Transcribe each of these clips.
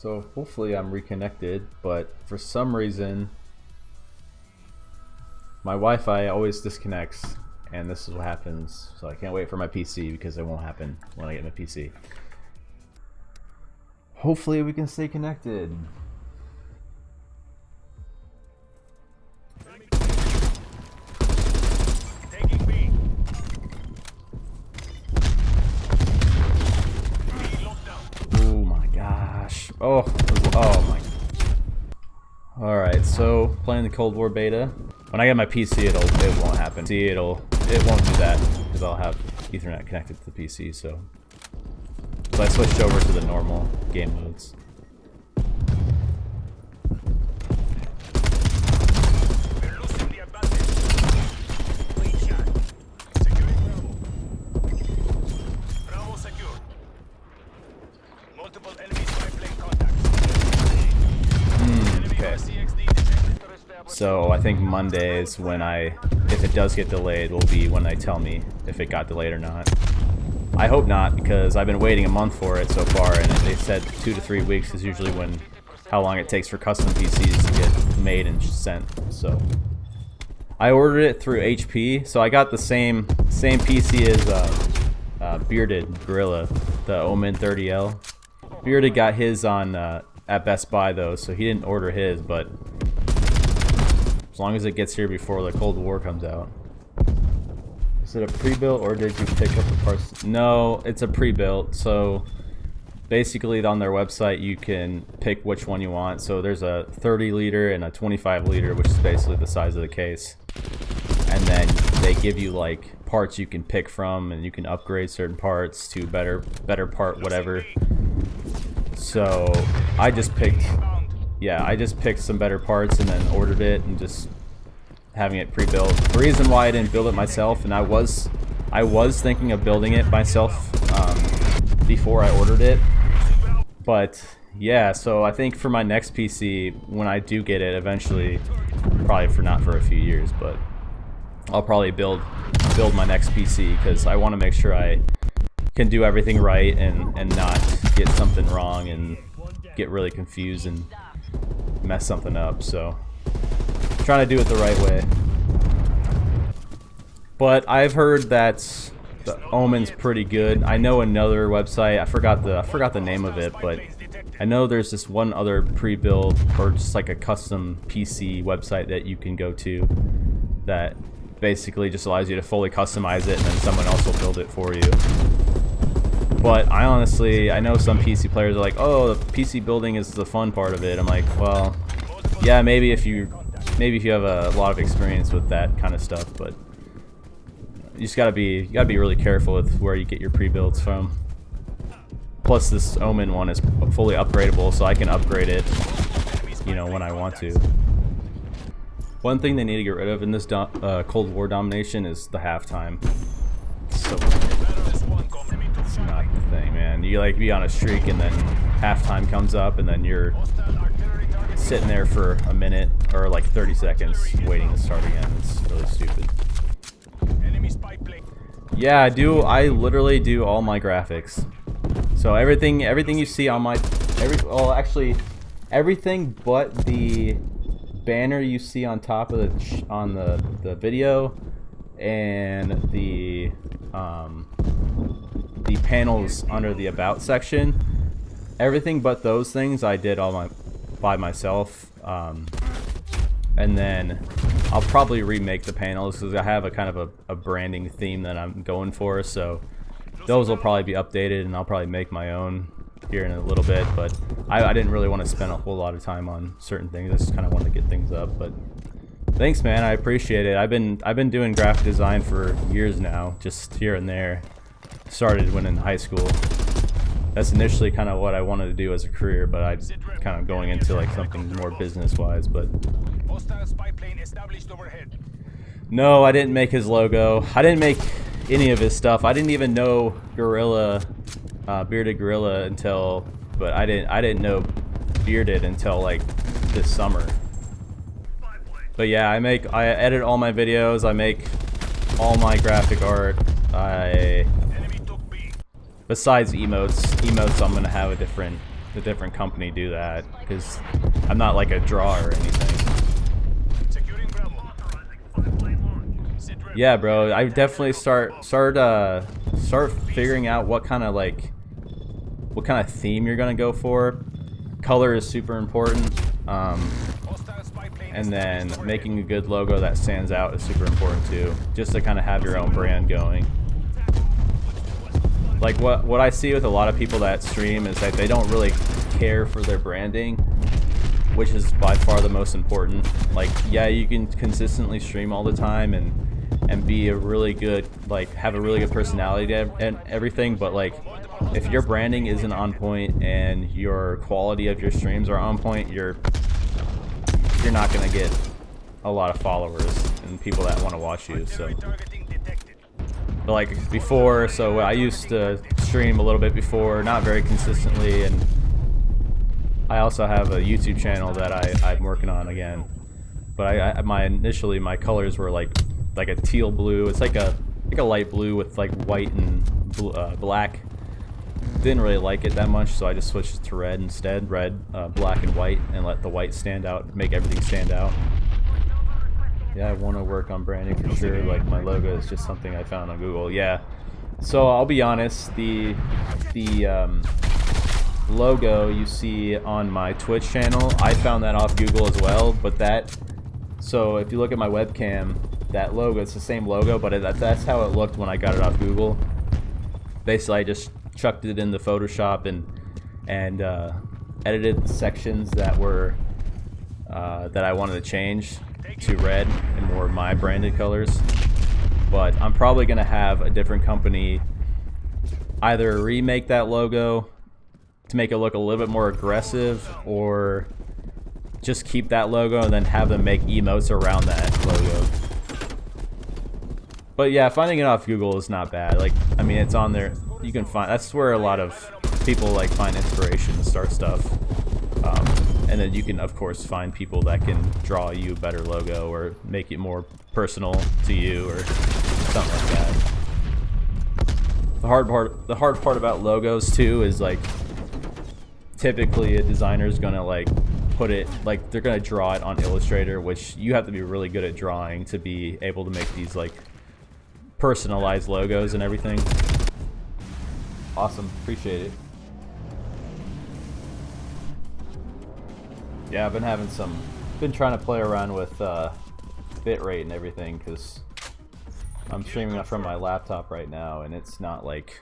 So hopefully I'm reconnected, but for some reason my Wi-Fi always disconnects, and this is what happens. So I can't wait for my PC because it won't happen when I get my PC. Hopefully we can stay connected. Oh my gosh. Oh my. Alright, so playing the Cold War beta. When I get my PC, it won't happen. See, it won't do that because I'll have Ethernet connected to the PC. So I switched over to the normal game modes. So I think Monday is when if it does get delayed, will be when they tell me if it got delayed or not. I hope not, because I've been waiting a month for it so far, and they said 2 to 3 weeks is usually how long it takes for custom PCs to get made and sent. So I ordered it through HP, so I got the same PC as Bearded Gorilla, the Omen 30L. Bearded got his on at Best Buy though, so he didn't order his, but as long as it gets here before the Cold War comes out. Is it a pre-built or did you pick up the parts? No, it's a pre-built. So basically on their website you can pick which one you want. So there's a 30 liter and a 25 liter, which is basically the size of the case. And then they give you like parts you can pick from, and you can upgrade certain parts to better part whatever. So I just picked some better parts and then ordered it, and just having it pre-built. The reason why I didn't build it myself, and I was thinking of building it myself before I ordered it, but yeah, so I think for my next PC, when I do get it eventually, probably not for a few years, but I'll probably build my next PC, because I want to make sure I can do everything right and not get something wrong and get really confused and mess something up. So trying to do it the right way. But I've heard that the Omen's pretty good. I know another website, I forgot the name of it, but I know there's this one other pre-built or just like a custom PC website that you can go to that basically just allows you to fully customize it, and then someone else will build it for you. But I know some PC players are like, oh, the PC building is the fun part of it. I'm like, well, yeah, maybe if you have a lot of experience with that kind of stuff, but you just gotta be really careful with where you get your pre-builds from. Plus, this Omen one is fully upgradable, so I can upgrade it, when I want to. One thing they need to get rid of in this Cold War domination is the halftime. So it's not the thing, man. You like be on a streak and then halftime comes up and then you're sitting there for a minute or like 30 seconds waiting to start again. It's really stupid. Yeah, I literally do all my graphics. So everything you see on my everything but the banner you see on top of the video and the panels under the about section, everything but those things I did all by myself, and then I'll probably remake the panels because I have a kind of a branding theme that I'm going for, so those will probably be updated and I'll probably make my own here in a little bit. But I didn't really want to spend a whole lot of time on certain things. I just kind of wanted to get things up. But thanks, man, I appreciate it. I've been doing graphic design for years now, just here and there. Started when in high school. That's initially kind of what I wanted to do as a career, but I just kind of going into like something more business-wise. But no, I didn't make his logo. I didn't make any of his stuff. I didn't even know Bearded Gorilla until, but I didn't know Bearded until like this summer. But yeah, I edit all my videos. I make all my graphic art. Besides emotes, I'm gonna have a different a different company do that, because I'm not like a draw or anything. Yeah, bro, I definitely start figuring out what kind of theme you're gonna go for. Color is super important, and then making a good logo that stands out is super important too, just to kind of have your own brand going. Like what I see with a lot of people that stream is that they don't really care for their branding, which is by far the most important. Like, yeah, you can consistently stream all the time and be a really good, like, have a really good personality and everything, but like, if your branding isn't on point and your quality of your streams are on point, you're not gonna get a lot of followers and people that want to watch you. So, but like before, so I used to stream a little bit before, not very consistently, and I also have a YouTube channel that I'm working on again. But initially my colors were like a teal blue. It's like a light blue with like white and black. Didn't really like it that much, so I just switched it to red instead. Red, black, and white, and let the white stand out, make everything stand out. Yeah, I want to work on branding for sure. Like, my logo is just something I found on Google. Yeah. So I'll be honest, the logo you see on my Twitch channel, I found that off Google as well. But so if you look at my webcam, that logo, it's the same logo, but that's how it looked when I got it off Google. Basically, I just chucked it into Photoshop and edited the sections that were that I wanted to change to red and more of my branded colors. But I'm probably gonna have a different company either remake that logo to make it look a little bit more aggressive, or just keep that logo and then have them make emotes around that logo. But yeah, finding it off Google is not bad. Like, I mean, it's on there. You can find, that's where a lot of people like find inspiration to start stuff. And then you can, of course, find people that can draw you a better logo or make it more personal to you or something like that. The hard part about logos too is, like, typically a designer is gonna like put it, like, they're gonna draw it on Illustrator, which you have to be really good at drawing to be able to make these like personalized logos and everything. Awesome, appreciate it. Yeah, I've been trying to play around with bitrate and everything, because I'm streaming from my laptop right now, and it's not like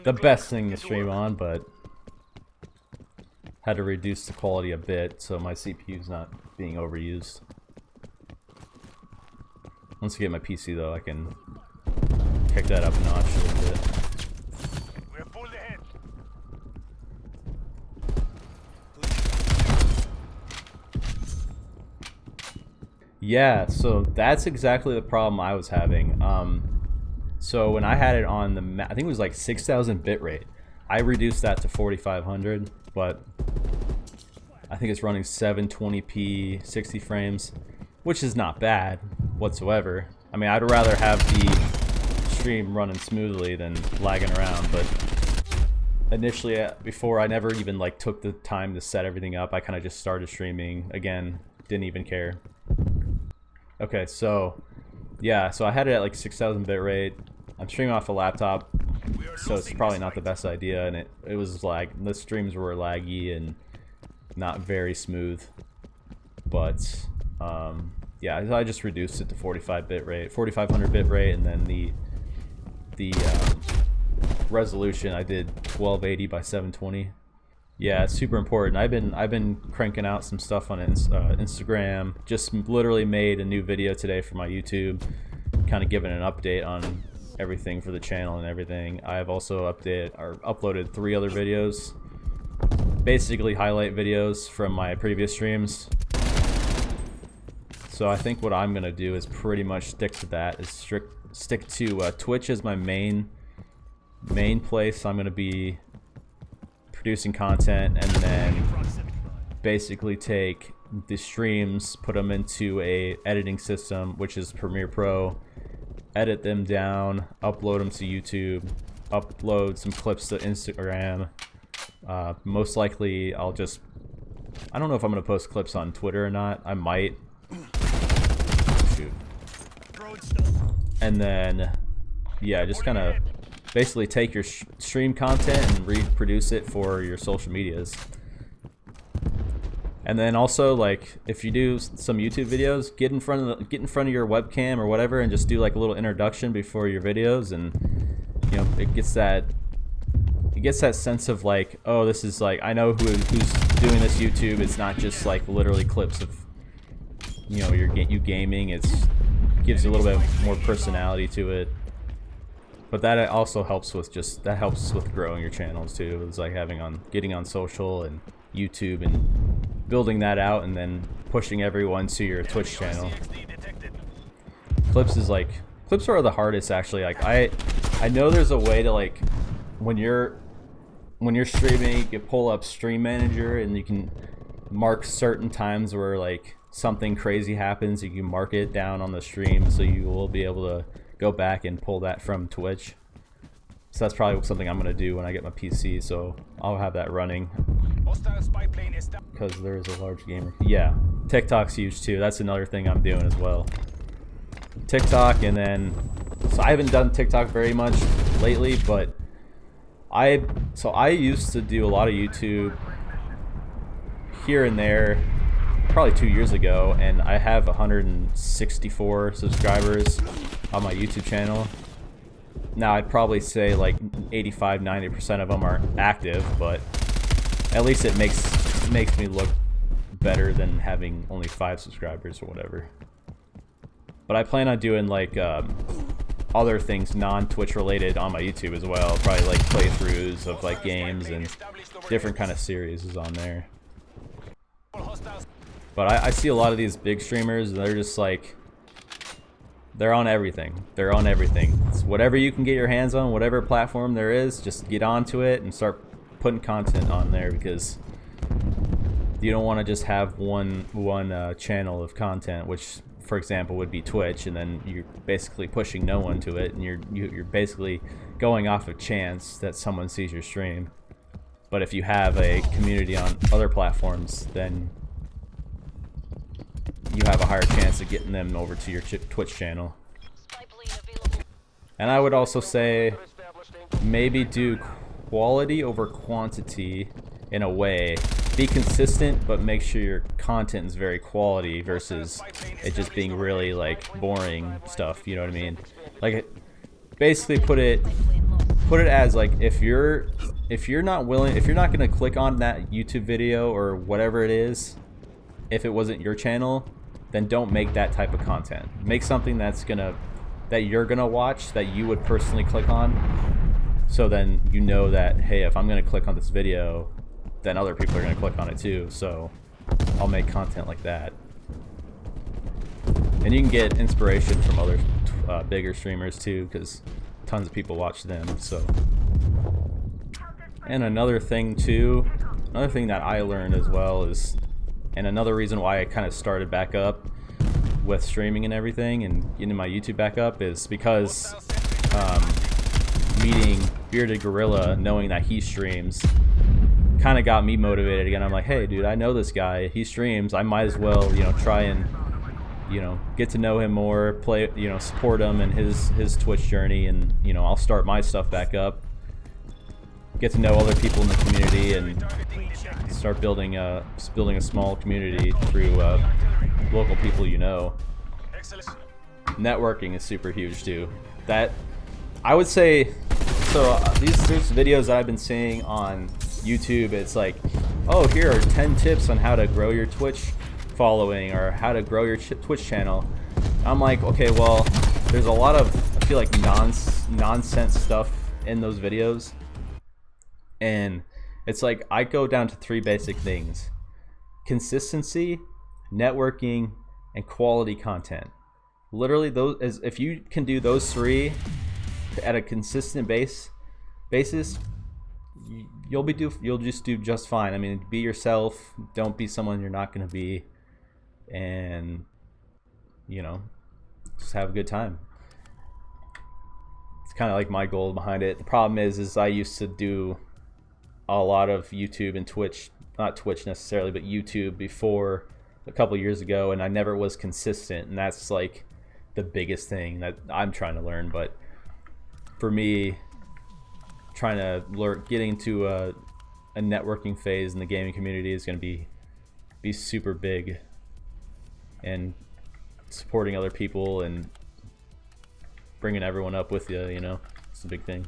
the best thing to stream on, but had to reduce the quality a bit so my CPU's not being overused. Once I get my PC though, I can kick that up a notch a little bit. Yeah, so that's exactly the problem I was having. So when I had it on the, I think it was like 6,000 bitrate. I reduced that to 4,500, but I think it's running 720p 60 frames, which is not bad whatsoever. I mean, I'd rather have the stream running smoothly than lagging around, but initially, before, I never even like took the time to set everything up. I kind of just started streaming again, didn't even care. Okay, so yeah, so I had it at like 6,000 bitrate. I'm streaming off a laptop, so it's probably not the best idea, and it was like, the streams were laggy and not very smooth. But yeah, I just reduced it to 4,500 bitrate, and then the resolution I did 1280 by 720. Yeah, it's super important. I've been cranking out some stuff on Instagram. Just literally made a new video today for my YouTube, kind of giving an update on everything for the channel and everything. I've also uploaded 3 other videos, basically highlight videos from my previous streams. So I think what I'm gonna do is pretty much stick to that. Is stick to Twitch as my main place. I'm gonna be producing content, and then basically take the streams, put them into a editing system, which is Premiere Pro, edit them down, upload them to YouTube, upload some clips to Instagram, Most likely I'll just, I don't know if I'm gonna post clips on Twitter or not. I might. Shoot. And then, yeah, just kind of basically take your stream content and reproduce it for your social medias. And then also, like, if you do some YouTube videos, get in front of your webcam or whatever, and just do like a little introduction before your videos, and you know, it gets that sense of like, oh, this is like, I know who's doing this YouTube. It's not just like literally clips of, you know, you gaming. It gives you a little bit more personality to it. But that also helps with growing your channels too. It's like getting on social and YouTube and building that out, and then pushing everyone to your Twitch channel. Clips are the hardest actually. Like I know there's a way to, like, when you're streaming, you can pull up Stream Manager and you can mark certain times where like something crazy happens. You can mark it down on the stream, so you will be able to go back and pull that from Twitch. So that's probably something I'm gonna do when I get my PC, so I'll have that running. Because there is a large gamer. Yeah, TikTok's huge too. That's another thing I'm doing as well. TikTok, and then, so I haven't done TikTok very much lately, but I used to do a lot of YouTube here and there, probably 2 years ago, and I have 164 subscribers on my YouTube channel. Now I'd probably say like 85–90% of them are active, but at least it makes me look better than having only 5 subscribers or whatever. But I plan on doing like other things non-Twitch related on my YouTube as well. Probably like playthroughs of like games and different kind of series is on there. But I see a lot of these big streamers, and they're just like, they're on everything. They're on everything. It's whatever you can get your hands on, whatever platform there is, just get onto it and start putting content on there, because you don't want to just have one channel of content, which for example would be Twitch, and then you're basically pushing no one to it, and you're basically going off of chance that someone sees your stream. But if you have a community on other platforms, then you have a higher chance of getting them over to your Twitch channel. And I would also say maybe do quality over quantity in a way. Be consistent, but make sure your content is very quality versus it just being really like boring stuff, you know what I mean? Like, basically put it as like, if you're not gonna click on that YouTube video or whatever it is, if it wasn't your channel, then don't make that type of content. Make something that you're gonna watch, that you would personally click on, so then you know that, hey, if I'm gonna click on this video, then other people are gonna click on it too, so I'll make content like that. And you can get inspiration from other bigger streamers too, because tons of people watch them. So, and another thing that I learned as well is, and another reason why I kind of started back up with streaming and everything and getting my YouTube back up, is because meeting Bearded Gorilla, knowing that he streams, kind of got me motivated again. I'm like, hey dude, I know this guy, he streams, I might as well, you know, try and, you know, get to know him more, play, you know, support him in his Twitch journey, and, you know, I'll start my stuff back up, get to know other people in the community, and start building a small community through local people, you know. Networking is super huge too. That, I would say, so there's videos that I've been seeing on YouTube. It's like, oh, here are 10 tips on how to grow your Twitch following, or how to grow your Twitch channel. I'm like, okay, well, there's a lot of, I feel like, nonsense stuff in those videos, and it's like, I go down to 3 basic things: consistency, networking, and quality content. Literally, those, if you can do those 3 at a consistent basis, you'll just do just fine. I mean, be yourself. Don't be someone you're not going to be, and, you know, just have a good time. It's kind of like my goal behind it. The problem is I used to do a lot of YouTube and Twitch, not Twitch necessarily, but YouTube before a couple years ago, and I never was consistent, and that's like the biggest thing that I'm trying to learn. But for me, trying to learn, getting to a networking phase in the gaming community is going to be super big, and supporting other people and bringing everyone up with you, you know, it's a big thing.